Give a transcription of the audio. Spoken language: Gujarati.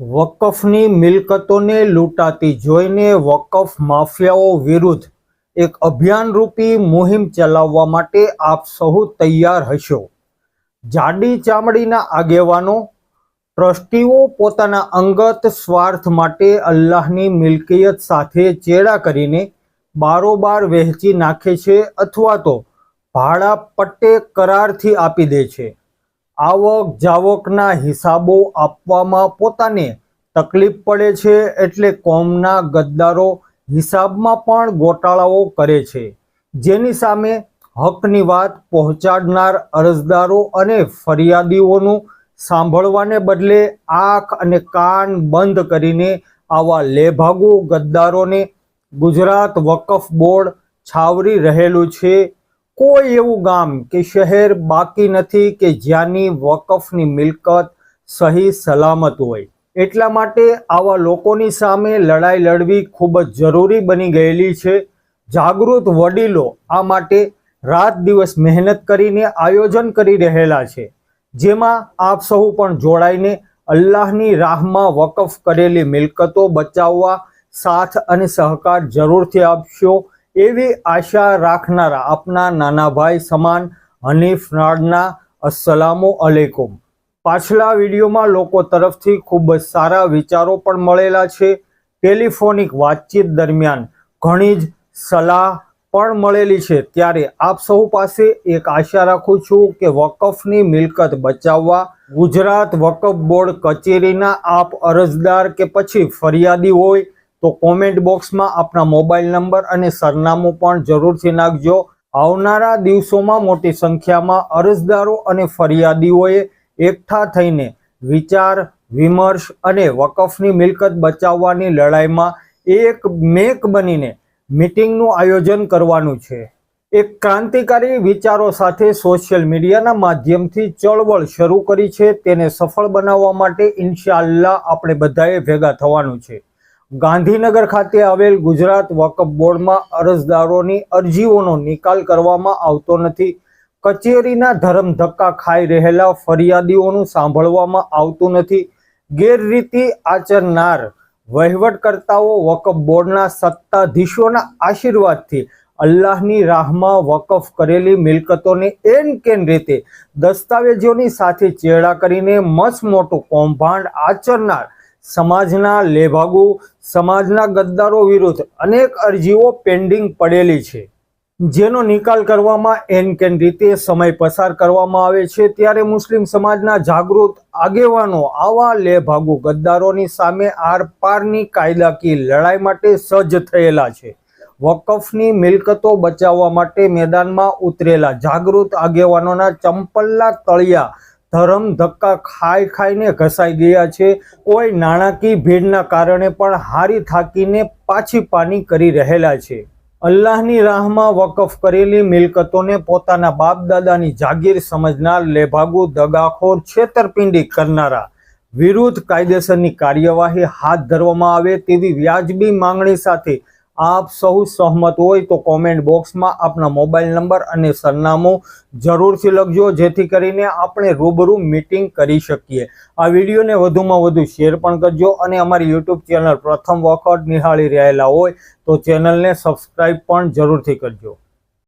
વકફની મિલકતોને લૂંટાતી જોઈને વકફ માફિયાઓ વિરુદ્ધ એક અભિયાનરૂપી મુહિમ ચલાવવા માટે આપ સહુ તૈયાર હશો। જાડી ચામડીના આગેવાનો ટ્રસ્ટીઓ પોતાના અંગત સ્વાર્થ માટે અલ્લાહની મિલકિયત સાથે ચેડા કરીને બારોબાર વહેંચી નાખે છે અથવા તો ભાડા પટ્ટે કરારથી આપી દે છે। આવક જાવકના હિસાબો આપવામાં પોતાને તકલીફ પડે છે એટલે કોમના ગદ્દારો હિસાબમાં પણ ગોટાળાઓ કરે છે, જેની સામે હકની વાત પહોંચાડનાર અરજદારો અને ફરિયાદીઓનું સાંભળવાને બદલે આંખ અને કાન બંધ કરીને આવા લેભાગુ ગદ્દારોને ગુજરાત વકફ બોર્ડ છાવરી રહેલું છે। કોઈ એવું ગામ કે શહેર બાકી નથી કે જ્યાંની વકફની મિલકત સહી સલામત હોય। એટલા માટે આવા લોકોની સામે લડાઈ લડવી ખૂબ જ જરૂરી બની ગયેલી છે। જાગૃત વડીલો આ માટે રાત દિવસ મહેનત કરીને આયોજન કરી રહેલા છે, જેમાં આપ સહુ પણ જોડાઈને અલ્લાહની રાહમાં વકફ કરેલી મિલકતો બચાવવા સાથ અને સહકાર જરૂરથી આપશો એવી આશા રાખનારા આપના નાના ભાઈ સમાન હનીફ નાડના અસ્સલામુ અલૈકુમ। પાછલા વિડીયોમાં લોકો તરફથી ખૂબ જ સારા વિચારો પણ મળેલા છે। ટેલિફોનિક વાતચીત દરમિયાન ઘણી જ સલાહ પણ મળેલી છે, ત્યારે આપ સહુ પાસે એક આશા રાખું છું કે વકફની મિલકત બચાવવા ગુજરાત વકફ બોર્ડ કચેરીના આપ અરજદાર કે પછી ફરિયાદી હોય તો કોમેન્ટ બોક્સમાં આપના મોબાઈલ નંબર અને સરનામું પણ જરૂરથી નાખજો। આવનારા દિવસોમાં મોટી સંખ્યામાં અરજદારો અને ફરિયાદીઓએ એકઠા થઈને વિચાર વિમર્શ અને વકફની મિલકત બચાવવાની લડાઈમાં એક મેક બનીને મીટિંગનું આયોજન કરવાનું છે। એક ક્રાંતિકારી વિચારો સાથે સોશિયલ મીડિયાના માધ્યમથી ચળવળ શરૂ કરી છે, તેને સફળ બનાવવા માટે ઇન્શાઅલ્લાહ આપણે બધાએ ભેગા થવાનું છે। ગાંધીનગર ખાતે આવેલ ગુજરાત વકફ બોર્ડમાં અરજદારોની અરજીઓનો નિકાલ કરવામાં આવતો નથી। કચેરીના ધરમધક્કા ખાઈ રહેલા ફરિયાદીઓનું સાંભળવામાં આવતું નથી। ગેરરીતિ આચરનાર વહીવટકર્તાઓ વકફ બોર્ડના સત્તાધીશોના આશીર્વાદથી અલ્લાહની રાહમાં વકફ કરેલી મિલકતોને એન કેન રીતે દસ્તાવેજોની સાથે ચેડા કરીને મસ્ત મોટું કૌભાંડ આચરનાર સમાજના લેભાગુ સમાજના ગદ્દારો વિરુદ્ધ અનેક અરજીઓ પેન્ડિંગ પડેલી છે, જેનો નિકાલ કરવામાં એન કેન રીતે સમય પસાર કરવામાં આવે છે। ત્યારે મુસ્લિમ સમાજના જાગૃત આગેવાનો આવા લેભાગુ ગદ્દારોની સામે આરપારની કાયદાકીય લડાઈ માટે સજ્જ થયેલા છે। વકફની મિલકતો બચાવવા માટે મેદાનમાં ઉતરેલા જાગૃત આગેવાનોના ચંપલના તળિયા ધરમ ધક્કા ખાઈને ઘસાઈ ગયા છે। કોઈ નાણાકીય ભીડના કારણે પણ હારી થાકીને પાછી પાની કરી રહેલા છે। અલ્લાહની રાહમાં વકફ કરેલી મિલકતોને પોતાના બાપ દાદાની જાગીર સમજનાર લેભાગુ દગાખોર છેતરપિંડી કરનારા વિરુદ્ધ કાયદેસરની કાર્યવાહી હાથ ધરવામાં આવે તેવી વ્યાજબી માંગણી સાથે આપ સહુ સહમત હોય તો કોમેન્ટ બોક્સમાં આપના મોબાઈલ નંબર અને સરનામું જરૂરથી લખજો, જેથી કરીને આપણે રૂબરૂ મીટિંગ કરી શકીએ। આ વિડીયોને વધુમાં વધુ શેર પણ કરજો અને અમારી યુટ્યુબ ચેનલ પ્રથમ વખત નિહાળી રહેલા હોય તો ચેનલને સબસ્ક્રાઈબ પણ જરૂરથી કરજો।